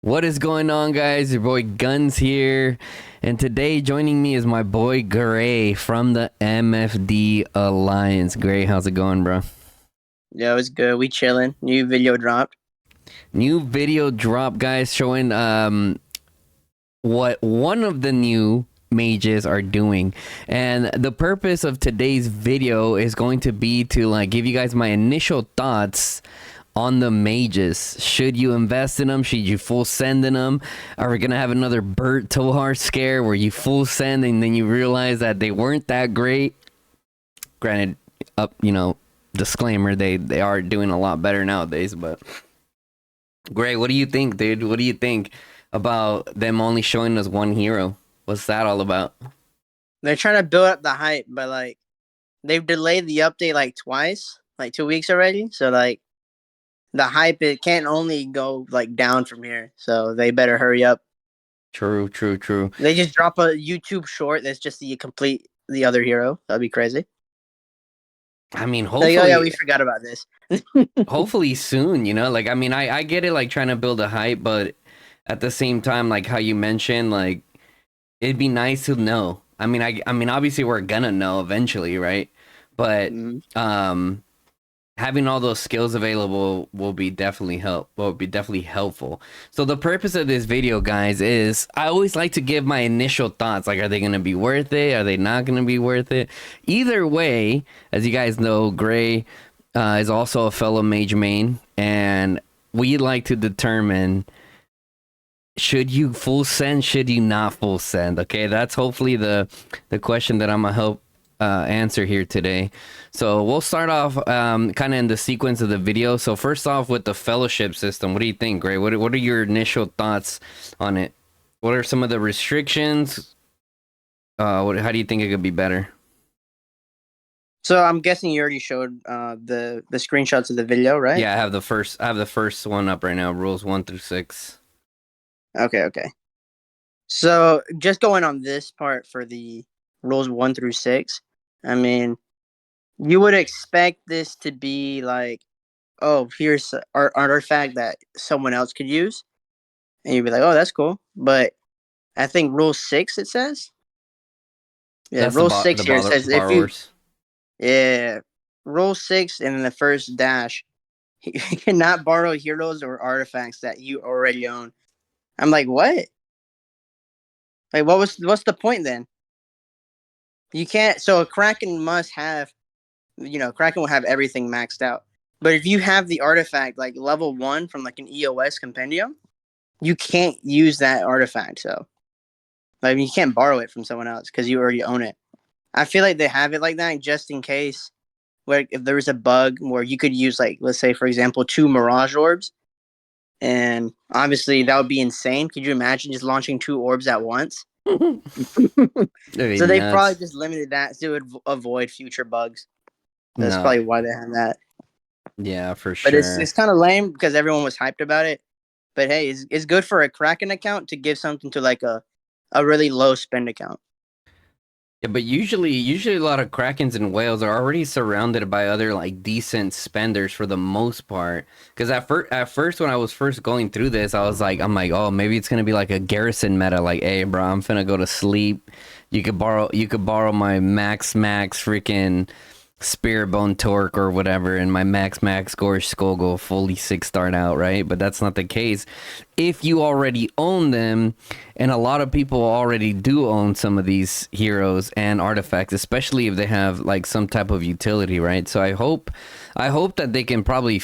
What is going on, guys? Your boy Guns here, and today joining me is my boy Gray from the MFD Alliance. Gray, how's it going, bro? Yeah, it's good. We chilling. New video dropped. New video drop, guys, showing what one of the new mages are doing, and the purpose of today's video is going to be to like give you guys my initial thoughts on the mages. Should you invest in them? Should you full send in them? Are we gonna have another Bert Tohar scare where you full send and then you realize that they weren't that great? Granted, disclaimer, they are doing a lot better nowadays. But Gray, what do you think, dude? What do you think about them only showing us one hero? What's that all about? They're trying to build up the hype, but like they've delayed the update like twice, like 2 weeks already. So like the hype it can't only go like down from here. So they better hurry up. True, true, true. They just drop a YouTube short that's just the other hero. That'd be crazy. I mean, Like, oh yeah, hopefully, we forgot about this. hopefully soon. Like I mean, I get it, like trying to build a hype, but at the same time, like how you mentioned, like it'd be nice to know. I mean, obviously we're gonna know eventually, right? But Mhm. having all those skills available will be definitely helpful. So the purpose of this video, guys, is I always like to give my initial thoughts. Like, are they gonna be worth it? Are they not gonna be worth it? Either way, as you guys know, Gray is also a fellow mage main, and we like to determine, should you full send, should you not full send? Okay, that's hopefully the question that I'm gonna help answer here today. So we'll start off kind of in the sequence of the video. So first off, with the fellowship system, what do you think, Gray? What are your initial thoughts on it? What are some of the restrictions? How do you think it could be better? So I'm guessing you already showed the screenshots of the video, right? Yeah, I have the first one up right now. Rules 1 through 6. Okay. So just going on this part for the rules 1 through 6, I mean, you would expect this to be like, oh, here's our artifact that someone else could use, and you'd be like, oh, that's cool. But I think rule 6 it says, yeah, That's the rule six the here it says if you, borrowers. yeah, rule 6 in the first dash, you cannot borrow heroes or artifacts that you already own. I'm like, what? Like, what's the point then? You can't. So a Kraken must have, Kraken will have everything maxed out. But if you have the artifact like level 1 from like an EOS compendium, you can't use that artifact. So like you can't borrow it from someone else because you already own it. I feel like they have it like that just in case, where if there was a bug where you could use, like, let's say for example 2 Mirage Orbs, and obviously that would be insane. Could you imagine just launching 2 orbs at once? That'd be So they probably nuts. just limited that to avoid future bugs. That's No, probably why they have that. yeah, for But it's sure. kind of lame because everyone was hyped about it. But hey, it's good for a Kraken account to give something to like a really low spend account. Yeah, but usually a lot of Krakens and whales are already surrounded by other like decent spenders for the most part. Because at first when I was first going through this, I'm like, oh, maybe it's gonna be like a garrison meta. Like, hey, bro, I'm finna go to sleep. You could borrow my max freaking Spirit Bone Torque or whatever, and my max Gorge Skull go fully 6-starred out, right? But that's not the case if you already own them, and a lot of people already do own some of these heroes and artifacts, especially if they have like some type of utility, right? So I hope that they can probably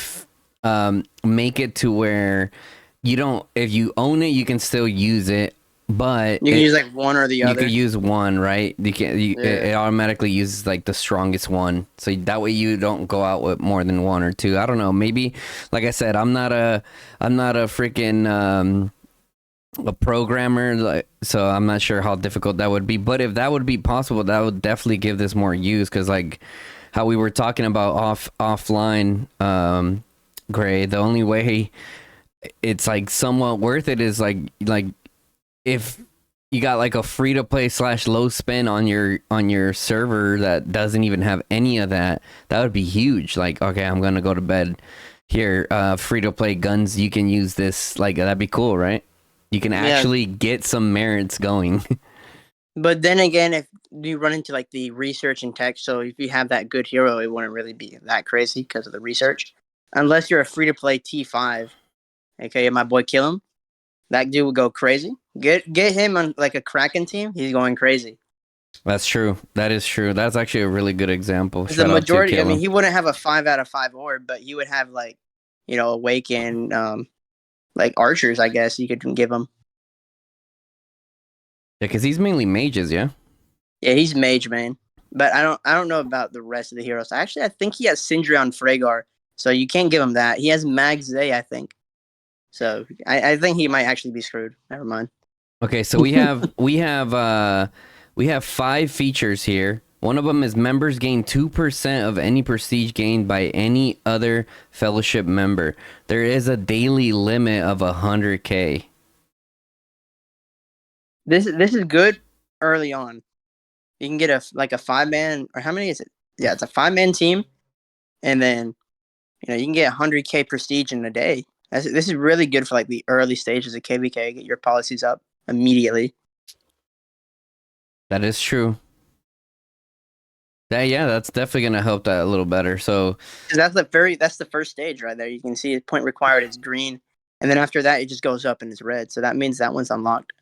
make it to where you don't, if you own it, you can still use it, but You can use like one or the you could other. use one, right? Yeah. It automatically uses like the strongest one, so that way you don't go out with more than one or two. I don't know. Maybe, like I said, I'm not a freaking a programmer, like, so I'm not sure how difficult that would be. But if that would be possible, that would definitely give this more use. Because like how we were talking about offline, Gray, the only way it's like somewhat worth it is like if you got like a free to play slash low spin on your server that doesn't even have any of that, that would be huge. Like, okay, I'm gonna go to bed here, free to play guns, you can use this, like that'd be cool, right? You can Yeah, actually get some merits going. but then again, if you run into like the research and tech, so if you have that good hero, it wouldn't really be that crazy because of the research, unless you're a free to play T5. Okay, my boy, kill him. That dude would go crazy. Get him on like a Kraken team. He's going crazy. That's true. That is true. That's actually a really good example. Because the Shout out to majority, I mean, Caleb. he wouldn't have a 5 out of 5 orb, but he would have like, awaken, like archers. I guess you could give him. Yeah, because he's mainly mages, yeah? Yeah, he's mage man, but I don't know about the rest of the heroes. Actually, I think he has Sindri on Freygar, so you can't give him that. He has Mag Zay, I think. So I think he might actually be screwed. Never mind. Okay, so we have 5 features here. One of them is members gain 2% of any prestige gained by any other fellowship member. There is a daily limit of 100k. This is good early on. You can get a 5 man, or how many is it? Yeah, it's a 5 man team, and then you can get 100k prestige in a day. This is really good for like the early stages of KVK. Get your policies up immediately. That is true. Yeah, that's definitely gonna help that a little better. So Because that's the first stage right there. You can see point required is green, and then after that it just goes up and it's red. So that means that one's unlocked.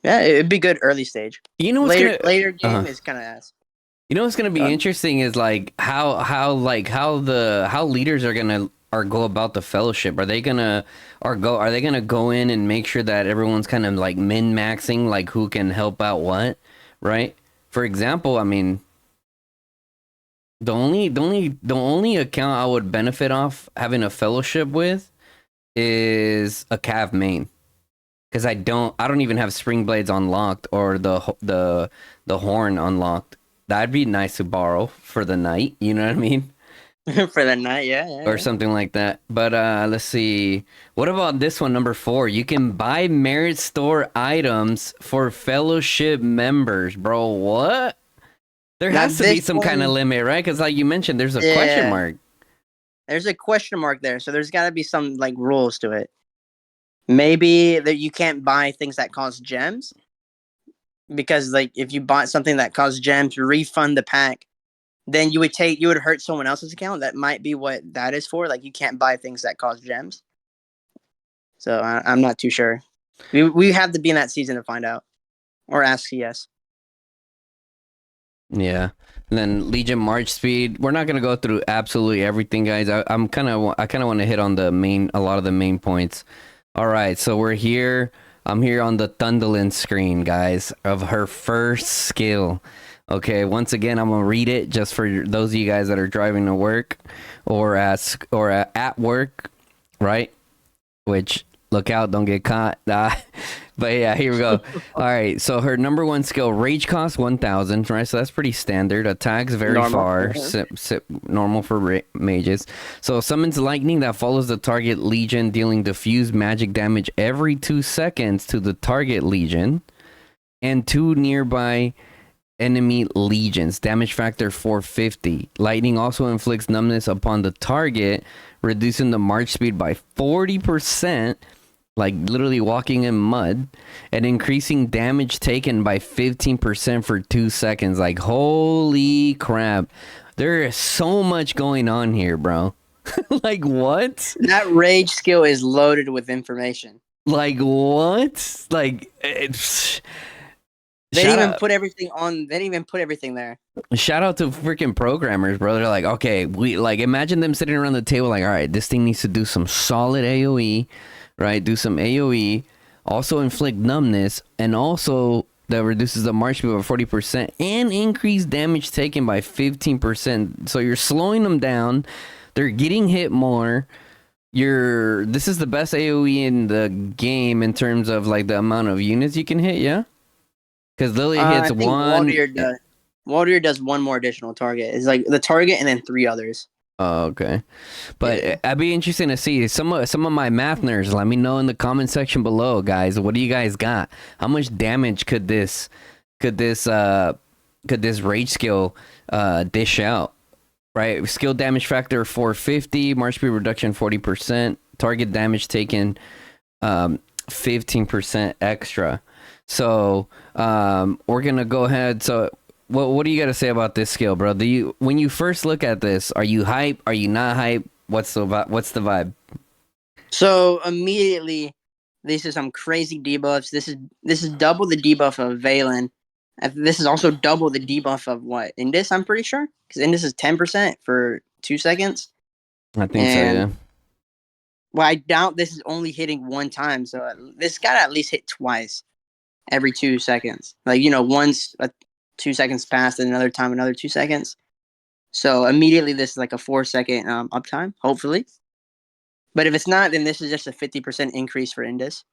Yeah, it'd be good early stage. you know what's Later gonna later game is kind of ass. you know what's gonna be Done. interesting is like how leaders are go about the fellowship. Are they gonna go in and make sure that everyone's kind of like min maxing like who can help out what, right? For example, I mean, the only account I would benefit off having a fellowship with is a Cav main. Because I don't even have spring blades unlocked or the horn unlocked. That'd be nice to borrow for the night. You know what I mean? For the night, yeah. Or something like that. But let's see. What about this one, number 4? You can buy merit store items for fellowship members, bro. What? There Now has to be this some kind of one, limit, right? Because like you mentioned, there's a question yeah, mark. there's a question mark there, so there's got to be some like rules to it. Maybe that you can't buy things that cost gems, because like if you bought something that costs gems, refund the pack, then you would hurt someone else's account. That might be what that is for. Like you can't buy things that cost gems. So I'm not too sure. We have to be in that season to find out, or ask CS. Yeah. And then Legion March speed. We're not gonna go through absolutely everything, guys. I kind of want to hit on a lot of the main points. All right, so we're here. I'm here on the Thunderlyn screen, guys, of her first skill. Okay, once again, I'm gonna read it just for those of you guys that are driving to work or at work, right? Which look out, don't get caught. But yeah, here we go. All right, so her number 1 skill, rage cost 1,000, right? So that's pretty standard. Attacks very Normal. far, normal for mages. So summons lightning that follows the target legion, dealing diffuse magic damage every 2 seconds to the target legion and 2 nearby enemy legions. Damage factor 450. Lightning also inflicts numbness upon the target, reducing the march speed by 40%, like literally walking in mud, and increasing damage taken by 15% for 2 seconds. Like, holy crap. There is so much going on here, bro. Like, what? That rage skill is loaded with information. Like, what? Like, it's... They didn't even put everything on. They didn't even put everything there. Shout out to freaking programmers, bro. They're like, okay, we like imagine them sitting around the table, like, all right, this thing needs to do some solid AoE, right? Do some AoE, also inflict numbness, and also that reduces the march speed by 40% and increase damage taken by 15%. So you're slowing them down. They're getting hit more. This is the best AoE in the game in terms of like the amount of units you can hit, yeah? Because Lily hits I think one. Waldir does one more additional target. It's like the target and then 3 others. Oh, okay. But Yeah. I'd be interesting to see some of my math nerds. Let me know in the comment section below, guys. What do you guys got? How much damage could this rage skill dish out? Right, skill damage factor 450, march speed reduction 40%, target damage taken 15% extra. So we're gonna go ahead. So what do you got to say about this skill, bro? Do you, when you first look at this, are you hype? Are you not hype? What's the vibe? So immediately, this is some crazy debuffs. This is double the debuff of Valen. This is also double the debuff of what Indus. I'm pretty sure because Indus is 10% for 2 seconds, I think so, and yeah. well, I doubt this is only hitting one time. So this got to at least hit twice every 2 seconds. Like once 2 seconds passed, and another time another 2 seconds. So immediately, this is like a 4 second uptime. Hopefully. But if it's not, then this is just a 50% increase for Indus.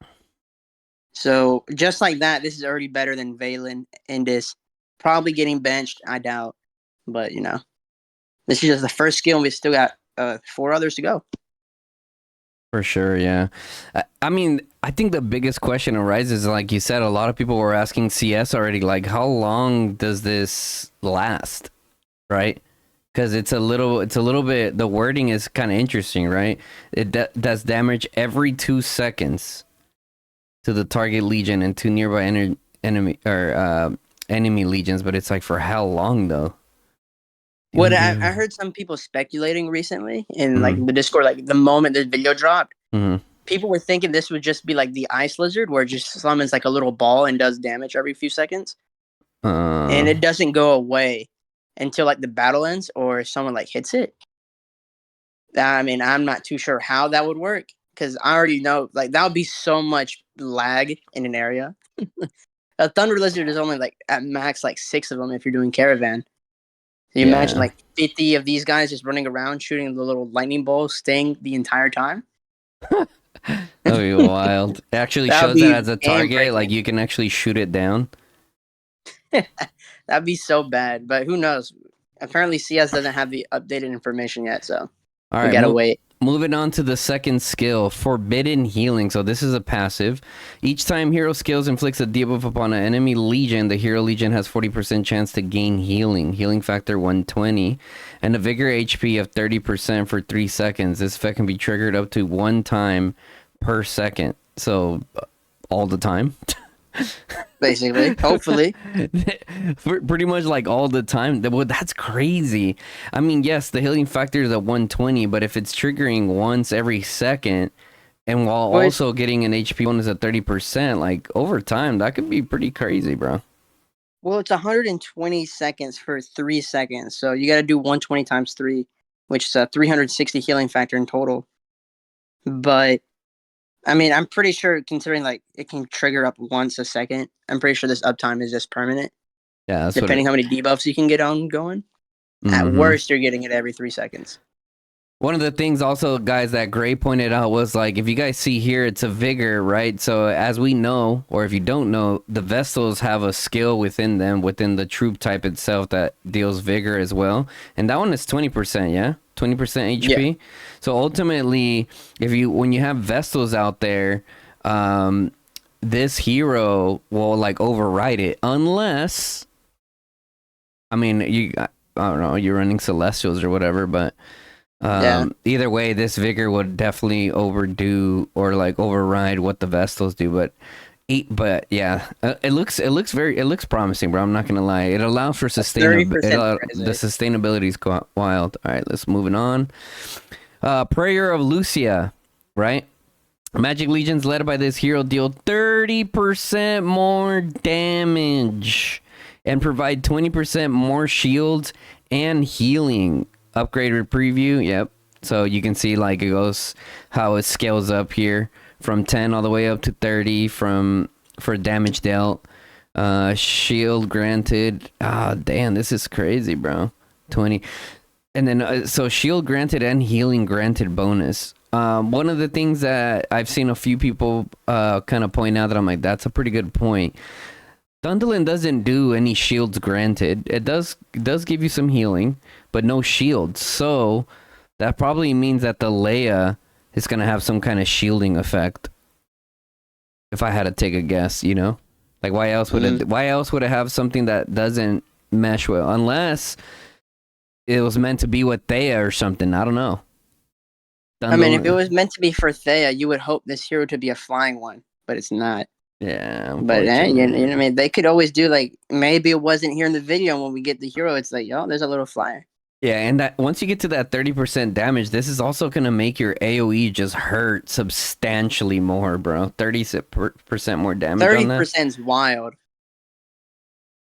So just like that, this is already better than Valen, Indus. Probably getting benched, I doubt. But this is just the first skill, and we still got 4 others to go. For sure, yeah. I mean, I think the biggest question arises, like you said, a lot of people were asking CS already, like, how long does this last, right? Because it's a little bit. The wording is kind of interesting, right? It does damage every 2 seconds to the target legion and two nearby enemy legions, but it's like for how long though? What I heard some people speculating recently in like Mm-hmm. the Discord, like the moment this video dropped, Mm-hmm. people were thinking this would just be like the ice lizard, where it just summons like a little ball and does damage every few seconds, and it doesn't go away until like the battle ends or someone like hits it. I mean, I'm not too sure how that would work because I already know like that would be so much lag in an area. A thunder lizard is only like at max like 6 of them if you're doing caravan. So you imagine Yeah, like 50 of these guys just running around shooting the little lightning bolts, staying the entire time. that'd be wild. It actually That would shows it be as a game target, like breaking. you can actually shoot it down. That'd be so bad, but who knows? Apparently, CS doesn't have the updated information yet, so All we right, gotta wait. moving on to the second skill, Forbidden Healing. So this is a passive. Each time hero skills inflicts a debuff upon an enemy legion, the hero legion has 40% chance to gain healing. Healing factor 120. And a vigor HP of 30% for 3 seconds. This effect can be triggered up to 1 time per second. So all the time. Basically, hopefully. Pretty much like all the time. Well, that's crazy. I mean, yes, the healing factor is at 120, but if it's triggering once every second, and while Well, it's, also getting an HP bonus at 30%, like over time, that could be pretty crazy, bro. well, it's 120 seconds for 3 seconds, so you gotta do 120 times 3, which is a 360 healing factor in total. But I mean, I'm pretty sure considering like it can trigger up once a second, I'm pretty sure this uptime is just permanent, Yeah, that's what it. depending how many debuffs you can get on going. At Mm-hmm. worst, you're getting it every 3 seconds. One of the things also, guys, that Gray pointed out was like, if you guys see here, it's a vigor, right? So as we know, or if you don't know, the Vestals have a skill within them, within the troop type itself that deals vigor as well. And that one is 20%, yeah? 20% Yeah. HP. So ultimately, when you have Vestals out there, this hero will like override it unless, I mean, I don't know, you're running Celestials or whatever, but Yeah. either way, this vigor would definitely overdo or like override what the Vestals do. But yeah, it looks promising, bro. I'm not gonna lie. It allows for A sustainability. 30% The resi. sustainability is wild. All right, let's moving on. Prayer of Lucia, right? Magic legions led by this hero deal 30% more damage and provide 20% more shields and healing. Upgraded preview, yep. So you can see like it goes how it scales up here from 10 all the way up to 30 for damage dealt. Shield granted. Ah, damn, this is crazy, bro. 20. And then, so shield granted and healing granted bonus. One of the things that I've seen a few people kind of point out that I'm like, that's a pretty good point. Thunderlyn doesn't do any shields granted. It does give you some healing, but no shields. So that probably means that the Leia is gonna have some kind of shielding effect. If I had to take a guess, like why else would it have something that doesn't mesh well? Unless it was meant to be with Thea or something. I don't know. I mean, if it Thunderlyn. was meant to be for Thea, you would hope this hero to be a flying one. but it's not. Yeah, But unfortunately. I mean, they could always do like maybe it wasn't here in the video. When we get the hero, it's like, yo, there's a little flyer. Yeah, and that once you get to that 30% damage, this is also gonna make your AoE just hurt substantially more, bro. 30% more damage on that. 30% is wild.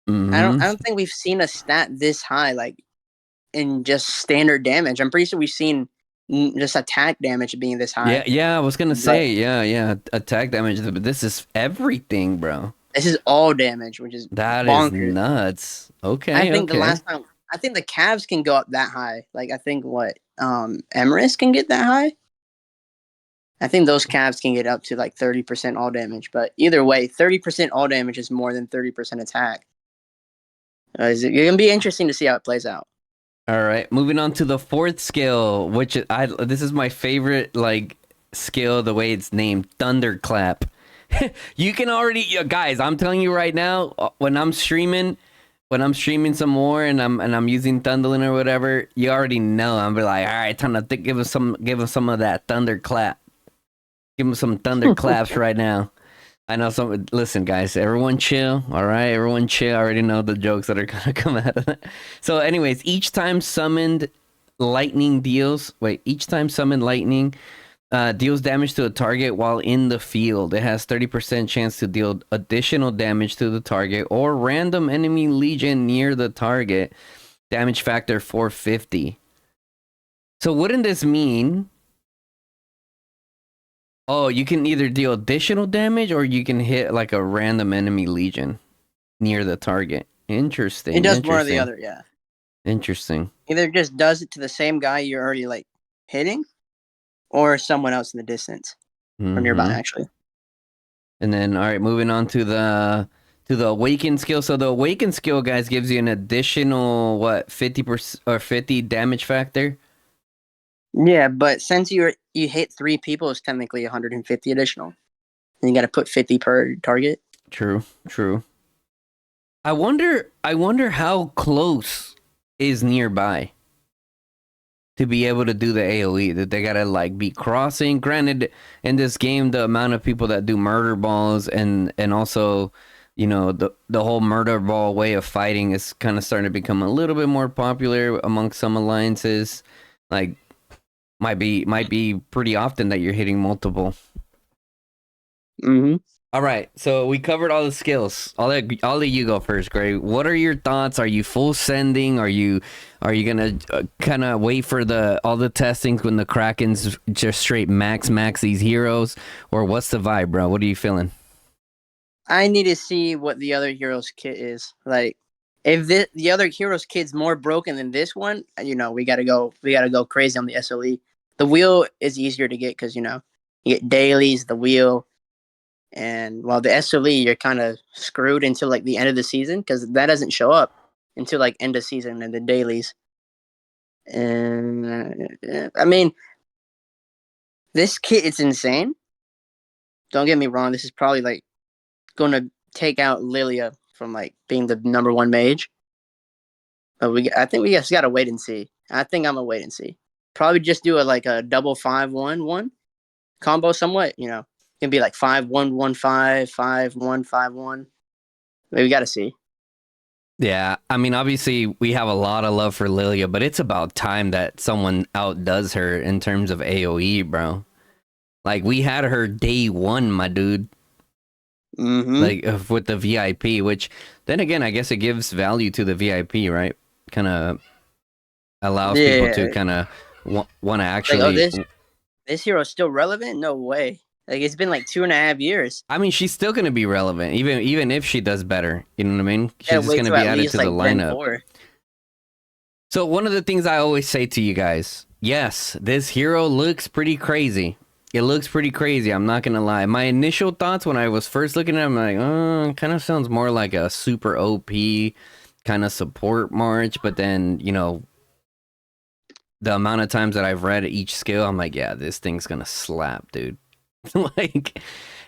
Mm-hmm. I don't think we've seen a stat this high, like in just standard damage. I'm pretty sure we've seen just attack damage being this Yeah, high. yeah, I was gonna But say, yeah, attack damage, but this is everything, bro. this is all damage, which is That is bonkers. nuts. I Okay, think the okay. last time, I think the Cavs can go up that high. Like I think what Emirates can get that high. I think those Cavs can get up to like 30% all damage. But either way, 30% all damage is more than 30% attack. It's gonna be interesting to see how it plays out. All right, moving on to the fourth skill, which this is my favorite like skill, the way it's named, Thunderclap. You can already, guys, I'm telling you right now, when I'm streaming some more and I'm using Thunderlyn or whatever, you already know I'm be like, all right, time to give us some of that Thunderclap. Give him some Thunderclaps right now. I know some. Listen, guys, everyone chill. All right, everyone chill. I already know the jokes that are gonna come out of that. So, anyways, each time summoned lightning deals. Wait, each time summoned lightning deals damage to a target while in the field. It has 30% chance to deal additional damage to the target or random enemy legion near the target. Damage factor 450. So, wouldn't this mean? Oh, you can either deal additional damage or you can hit like a random enemy legion near the target. It Interesting. does one or the Interesting. other, yeah. Interesting. Either just does it to the same guy you're already like hitting, or someone else in the distance or nearby, Mm-hmm. actually. And then, all right, moving on to the awaken skill. So the awaken skill, guys, gives you an additional what 50% or 50 damage factor. Yeah, but since you hit 3 people, it's technically 150 additional. And you got to put 50 per target. True. True. I wonder how close is nearby to be able to do the AoE, that they gotta like be crossing. Granted, in this game, the amount of people that do murder balls and also, the whole murder ball way of fighting is kind of starting to become a little bit more popular among some alliances. Like, might be pretty often that you're hitting multiple. Mm-hmm. All right, so we covered all the skills. I'll let you go first, Gray. What are your thoughts? Are you full sending? Are you gonna kind of wait for all the testings when the Krakens just straight max these heroes, or what's the vibe, bro? What are you feeling? I need to see what the other hero's kit is. Like, if the other hero's kit's more broken than this one, we gotta go crazy on the SLE. The wheel is easier to get because you get dailies, the wheel, and while the SLE you're kind of screwed until like the end of the season because that doesn't show up until like end of season and the dailies. And I mean, this kit is insane. Don't get me wrong. This is probably like going to take out Lilia from like being the number one mage. But I think we just gotta wait and see. I think I'm gonna wait and see. Probably just do a double 5-1-1 combo, somewhat. It can be like 5-1-1-5, 5-1-5-1. Maybe we gotta see. Yeah, I mean, obviously we have a lot of love for Lilia, but it's about time that someone outdoes her in terms of AoE, bro. Like, we had her day one, my dude. Mm-hmm. Like, with the VIP, which then again, I guess it gives value to the VIP, right? Kind of allows people to Yeah. kind of want to Like, oh, actually. this hero is still relevant? No way. Like, it's been like 2.5 years. I mean, she's still gonna be relevant, even if she does better. You know what I mean? Gotta She's just wait gonna till be at added least to the like Gen lineup. 4. So one of the things I always say to you guys, yes, this hero looks pretty crazy. It looks pretty crazy. I'm not gonna lie. My initial thoughts when I was first looking at him, I'm like, oh, it kind of sounds more like a super OP kind of support March. But then, the amount of times that I've read each skill, I'm like, yeah, this thing's gonna slap, dude. Like,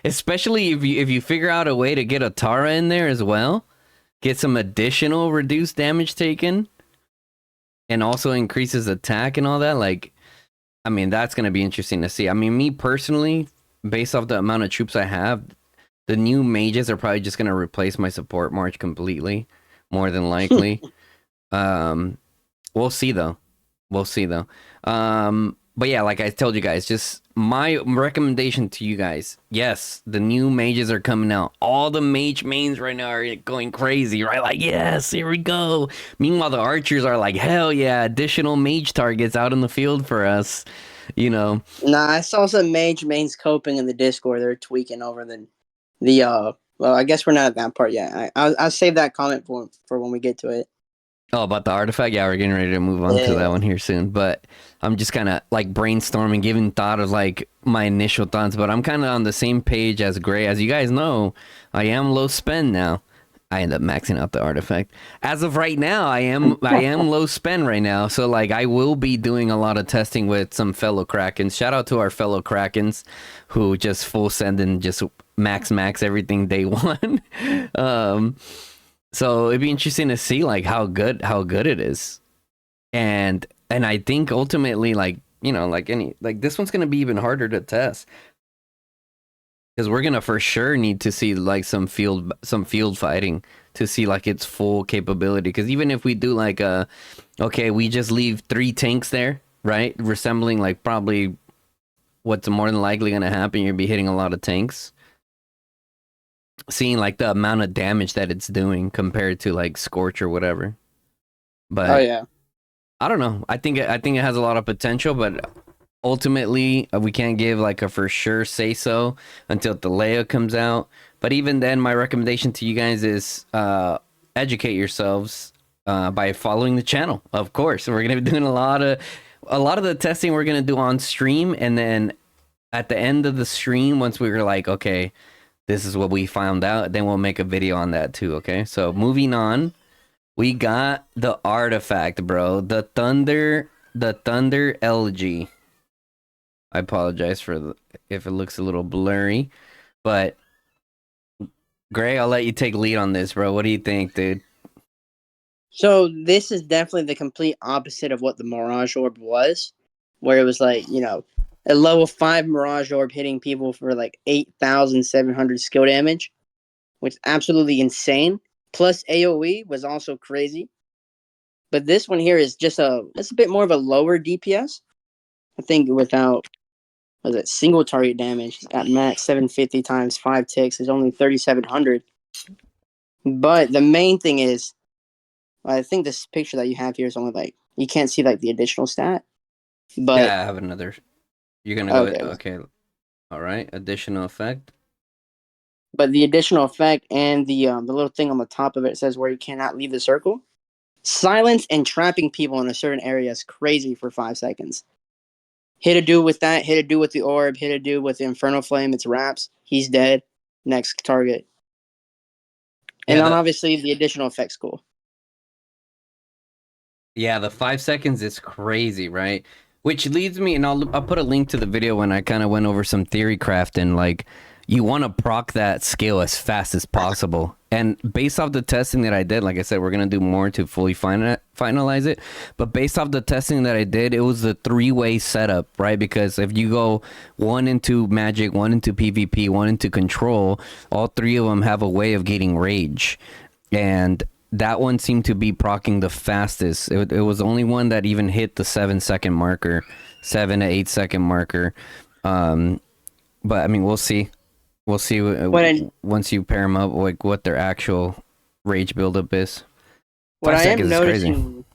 especially if you figure out a way to get a Tara in there as well, get some additional reduced damage taken, and also increases attack and all that. Like, I mean, that's gonna be interesting to see. I mean, me personally, based off the amount of troops I have, the new mages are probably just gonna replace my support march completely, more than likely. Um, we'll see though. We'll see though. But yeah, like I told you guys, just my recommendation to you guys. Yes, the new mages are coming out. All the mage mains right now are going crazy, right? Like, yes, here we go. Meanwhile, the archers are like, hell yeah, additional mage targets out in the field for us. You know. Nah, I saw some mage mains coping in the Discord. They're tweaking over the. Well, I guess we're not at that part yet. I'll save that comment for when we get to it. Oh, about the artifact? Yeah, we're getting ready to move on to Yeah. that one here soon. But I'm just kind of like brainstorming, giving thought of like my initial thoughts. But I'm kind of on the same page as Gray. As you guys know, I am low spend now. I end up maxing out the artifact. As of right now, I am low spend right now. So like I will be doing a lot of testing with some fellow Krakens. Shout out to our fellow Krakens who just full send and just max everything day one. um so it'd be interesting to see like how good it is. And I think ultimately like, like any like this one's gonna be even harder to test. Because we're gonna for sure need to see like some field fighting to see like its full capability. Because even if we do like okay, we just leave 3 tanks there, right? Resembling like probably what's more than likely gonna happen. You'll be hitting a lot of tanks. Seeing like the amount of damage that it's doing compared to like Scorch or whatever. Oh But yeah. I don't know. I think it has a lot of potential, but ultimately we can't give like a for sure say so until the Leia comes out. But even then, my recommendation to you guys is educate yourselves by following the channel. Of course, we're gonna be doing a lot of the testing we're gonna do on stream, and then at the end of the stream, once we were like, okay, this is what we found out, then we'll make a video on that too. Okay, so moving on. We got the artifact, bro. The Thunder LG. I apologize if it looks a little blurry, but Gray, I'll let you take lead on this, bro. What do you think, dude? So this is definitely the complete opposite of what the Mirage Orb was, where it was like, a level 5 Mirage Orb hitting people for like 8,700 skill damage, which is absolutely insane. Plus AoE was also crazy. But this one here is it's a bit more of a lower DPS. I think without was it single target damage, he's got max 750 times 5 ticks is only 3,700. But the main thing is, I think this picture that you have here is only like you can't see like the additional stat. But Yeah, I have another. You're gonna go. okay, Okay, all right. Additional effect. but the additional effect and the little thing on the top of it says where you cannot leave the circle. Silence and trapping people in a certain area is crazy for 5 seconds. Hit a dude with that, hit a dude with the orb, hit a dude with the Infernal Flame, it's wraps, he's dead. Next target. And Yeah, then obviously the additional effect's cool. the 5 seconds is crazy, right? Which leads me, and I'll put a link to the video when I kind of went over some theory craft and like you want to proc that skill as fast as possible. And based off the testing that I did, like I said, we're gonna do more to fully finalize it. But based off the testing that I did, it was the 3-way setup, right? Because if you go one into magic, one into PvP, one into control, all 3 of them have a way of getting rage, and that one seemed to be procking the fastest. It was the only one that even hit the 7-second marker, 7 to 8 second marker. But I mean, we'll see. We'll see once you pair them up, like what their actual rage buildup is. What Five I am seconds is crazy. noticing,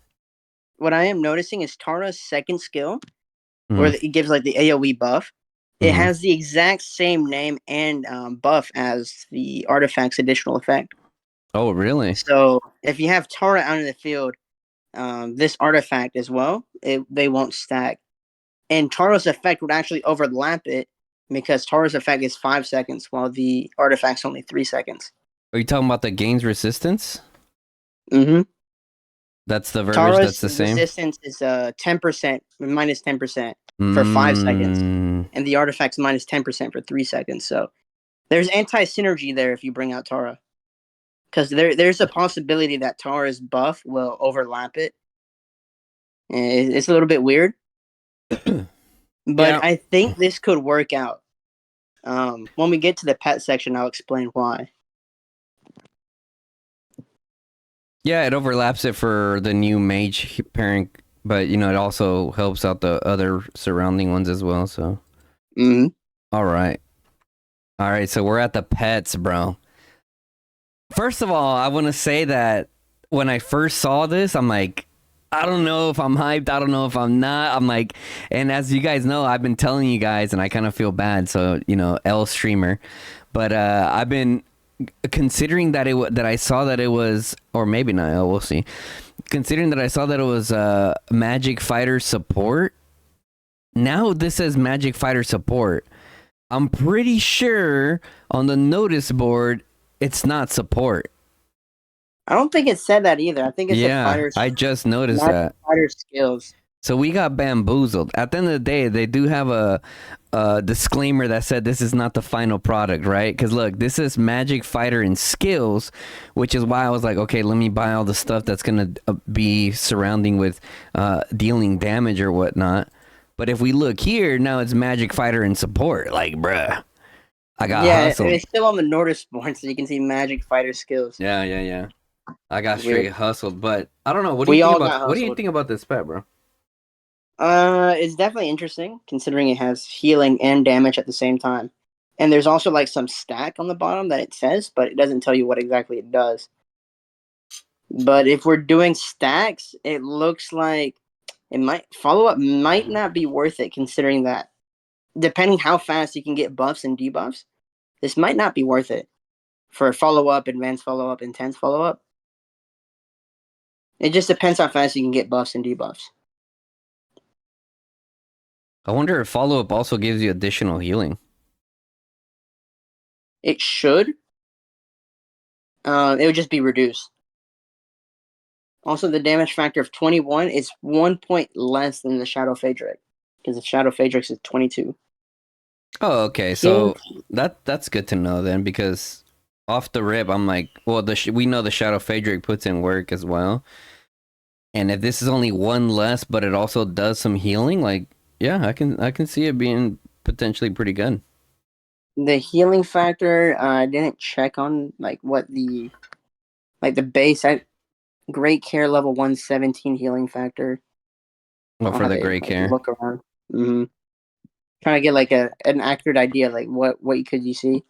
what I am noticing is Tara's second skill, where Mm-hmm. it gives like the AOE buff. It Mm-hmm. has the exact same name and buff as the artifact's additional effect. Oh, really? So if you have Tara out in the field, this artifact as well, they won't stack. And Tara's effect would actually overlap it because Tara's effect is 5 seconds while the artifact's only 3 seconds. Are you talking about the gains resistance? Mm-hmm. That's the verbiage. That's Tara's the same. resistance is 10%, minus 10% for 5 seconds, Mm, and the artifact's minus 10% for 3 seconds. So there's anti synergy there if you bring out Tara, because there's a possibility that Tara's buff will overlap it. It's a little bit weird, but yeah. I think this could work out. When we get to the pet section, I'll explain why. Yeah, it overlaps it for the new mage pairing, but it also helps out the other surrounding ones as well. So, Hmm. all right, all right. So we're at the pets, bro. First of all, I want to say that when I first saw this, I'm like, I don't know if I'm hyped. I don't know if I'm not. I'm like, and as you guys know, I've been telling you guys, and I kind of feel bad. So L streamer, but I've been considering that that I saw that it was, or maybe not. We'll see. Considering that I saw that it was Magic Fighter support. Now this says Magic Fighter support. I'm pretty sure on the notice board it's not support. I don't think it said that either. I think it said Yeah, I just noticed magic that. fighter skills. So we got bamboozled. At the end of the day, they do have a disclaimer that said this is not the final product, right? Because look, this is Magic Fighter and skills, which is why I was like, okay, let me buy all the stuff that's gonna be surrounding with dealing damage or whatnot. But if we look here, now it's Magic Fighter and support. Like, bruh, I got hustled. It's still on the notice board, so you can see magic fighter skills. Yeah. I got Weird. straight hustled. But I don't know. What do you think about? What do you think about this pet, bro? It's definitely interesting considering it has healing and damage at the same time. And there's also like some stack on the bottom that it says, but it doesn't tell you what exactly it does. But if we're doing stacks, it looks like it might follow up might not be worth it considering that depending how fast you can get buffs and debuffs, this might not be worth it for follow up, advanced follow up, intense follow up. It just depends how fast you can get buffs and debuffs. I wonder if follow up also gives you additional healing. It should. It would just be reduced. Also, the damage factor of 21 is 1 point less than the Shadow Phaedric, because the Shadow Phaedric is 22. Oh, okay. So that's good to know then, because off the rip, I'm like, well, we know the Shadow Phaedric puts in work as well, and if this is only one less, but it also does some healing, like, yeah, I can see it being potentially pretty good. The healing factor, I didn't check on like what the base at Great Care level 117 healing factor. Well, for the Great Care. Look around. Mm-hmm. Trying to get like an accurate idea, like what could you see?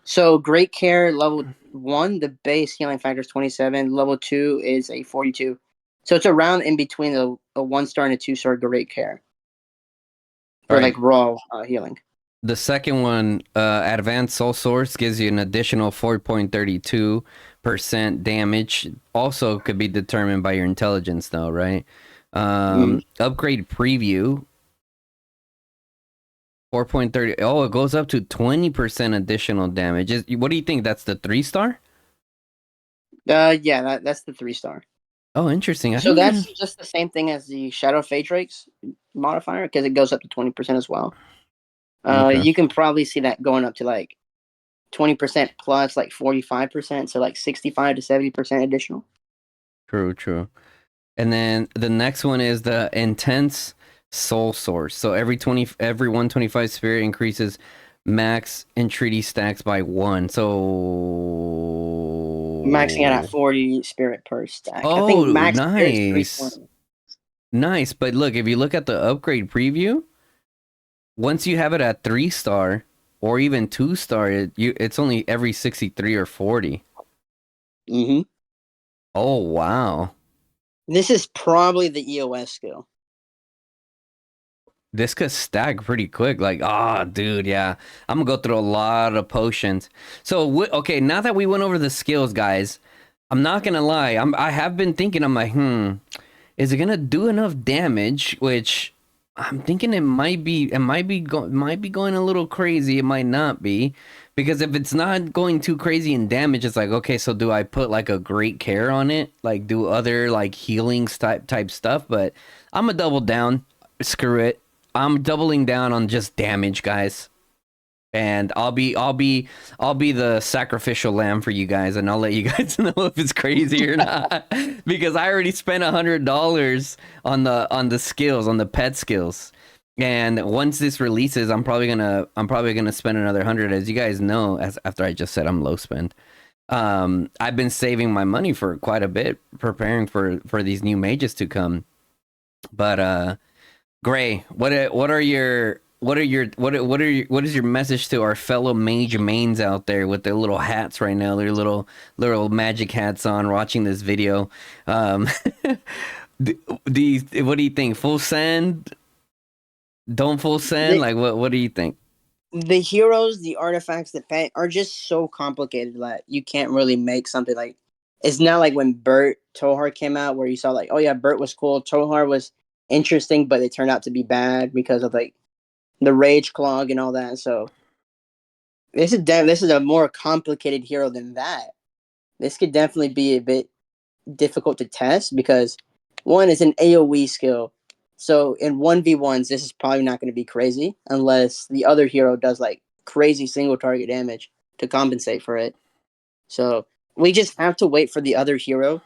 So Great Care level 1, the base healing factor is 27. Level 2 is a 42. So it's around in between a 1-star and a 2-star Great Care for like raw healing. The second one, Advanced Soul Source, gives you an additional 4.32% damage. Also could be determined by your intelligence, though, right? Upgrade Preview, 4.30. Oh, it goes up to 20% additional damage. What do you think? That's the 3-star? Yeah, that's the 3-star. Oh, interesting. So that's just the same thing as the Shadow Phaedric's modifier, because it goes up to 20% as well. Okay. You can probably see that going up to like 20% plus like 45%, so like 65 to 70% additional. True. And then the next one is the Intense Soul Source. So every 125 spirit increases max entreaty stacks by 1. So maxing it at 40 spirit per stack. Oh, I think max nice. Nice, but look, if you look at the upgrade preview, once you have it at 3-star or even 2-star, it's only every 63 or 40. Mm-hmm. Oh, wow. This is probably the EOS skill. This could stack pretty quick. Like, dude, yeah. I'm going to go through a lot of potions. So, okay, now that we went over the skills, guys, I'm not going to lie. I have been thinking, I'm like, is it going to do enough damage? Which I'm thinking it might be going a little crazy. It might not be. Because if it's not going too crazy in damage, it's like, okay, so do I put like a Great Care on it? Like do other like healing type stuff? But I'm going to double down. Screw it. I'm doubling down on just damage, guys. And I'll be the sacrificial lamb for you guys, and I'll let you guys know if it's crazy or not. Because I already spent $100 on the skills, on the pet skills. And once this releases, I'm probably gonna spend another 100. As you guys know, as after I just said I'm low spend. I've been saving my money for quite a bit, preparing for these new mages to come. But Gray, what is your message to our fellow mage mains out there with their little hats right now, their little magic hats on, watching this video? Um, what do you think? Full send? Don't full send? The Like what do you think? the heroes, the artifacts, the pet are just so complicated that you can't really make something like. It's not like when Bert Tohar came out, where you saw like, oh yeah, Bert was cool, Tohar was interesting, but it turned out to be bad because of like the rage clog and all that. So this is a more complicated hero than that. This could definitely be a bit difficult to test because one is an AoE skill. So in 1v1s, this is probably not going to be crazy unless the other hero does like crazy single target damage to compensate for it. So we just have to wait for the other hero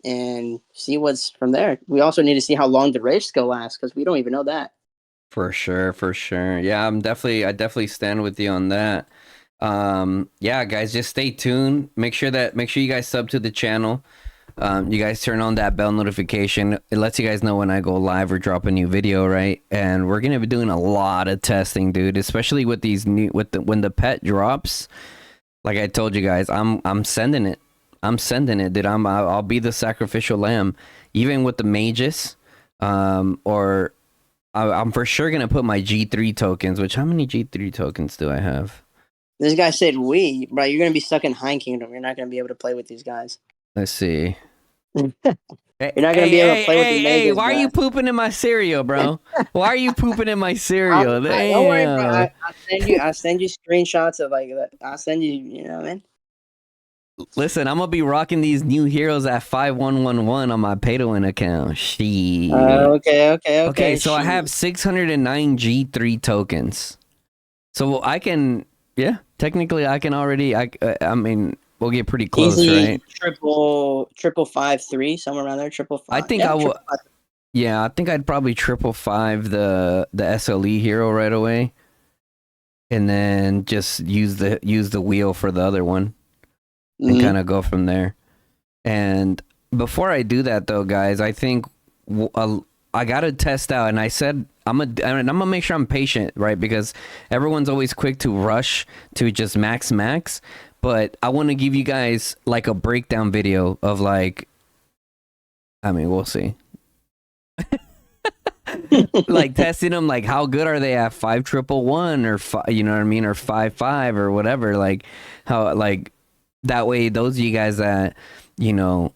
and see what's from there. We also need to see how long the rage skill lasts because we don't even know that. For sure, for sure. Yeah, I definitely stand with you on that. Yeah, guys, just stay tuned. Make sure you guys sub to the channel. You guys turn on that bell notification. It lets you guys know when I go live or drop a new video, right? And we're gonna be doing a lot of testing, dude, especially with these new when the pet drops. Like I told you guys, I'm sending it. I'm sending it, dude. I'll be the sacrificial lamb, even with the mages. Or I'm for sure gonna put my G3 tokens. Which how many G3 tokens do I have? This guy said we, bro. You're gonna be stuck in High Kingdom. You're not gonna be able to play with these guys. Let's see. You're Hey, not gonna hey, be able to hey, play with hey, the hey! mages, Why are bro. you pooping in my cereal, bro? Why are you pooping in my cereal? Don't worry, bro. Damn. I send you screenshots of like that. I'll send you. You know what I mean? Listen, I'm gonna be rocking these new heroes at 5111 on my pay to win account. Shit. Okay, Okay. so I have 609 G3 tokens. So I can, yeah, technically I can already. I mean, we'll get pretty close, Easy right? triple 5-3 somewhere around there. Triple I five. think Yeah, I will. triple five. Yeah, I think I'd probably triple five the SLE hero right away, and then just use the wheel for the other one, and Mm-hmm. kind of go from there. And before I do that, though, guys, I think I gotta test out. And I said I'm gonna make sure I'm patient, right? Because everyone's always quick to rush to just max. But I want to give you guys like a breakdown video of like, I mean, we'll see. Like testing them, like how good are they at 5111 or you know what I mean, or 55 or whatever. Like how like that way those of you guys that you know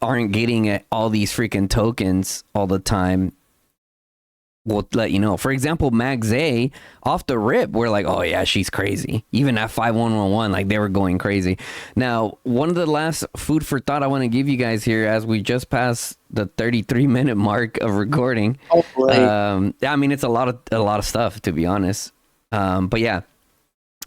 aren't getting all these freaking tokens all the time will let you know. For example, Max A off the rip, we're like, oh yeah, she's crazy. Even at 5111, like they were going crazy. Now, one of the last food for thought I want to give you guys here as we just passed the 33-minute mark of recording. Hopefully. I mean, it's a lot of stuff to be honest. But yeah.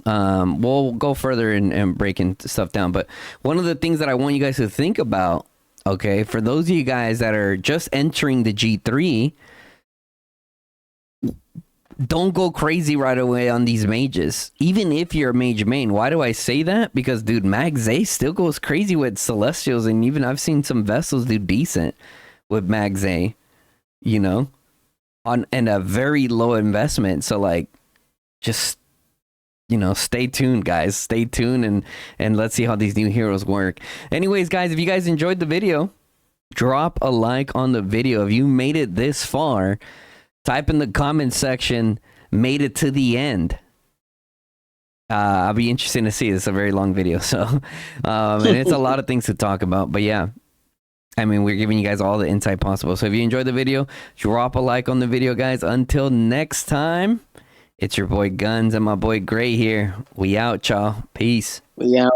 We'll go further and breaking stuff down. But one of the things that I want you guys to think about, okay, for those of you guys that are just entering the G3, don't go crazy right away on these mages. Even if you're a mage main. Why do I say that? Because, dude, Mag Zay still goes crazy with Celestials, and even I've seen some vessels do decent with Mag Zay, you know, and a very low investment. So, like, just, you know, stay tuned, guys. Stay tuned, and let's see how these new heroes work. Anyways, guys, if you guys enjoyed the video, drop a like on the video. If you made it this far, type in the comment section, made it to the end. I'll be interested to see. It's a very long video, so and it's a lot of things to talk about. But yeah, I mean, we're giving you guys all the insight possible. So if you enjoyed the video, drop a like on the video, guys. Until next time, it's your boy Guns and my boy Gray here. We out, y'all. Peace. Yeah.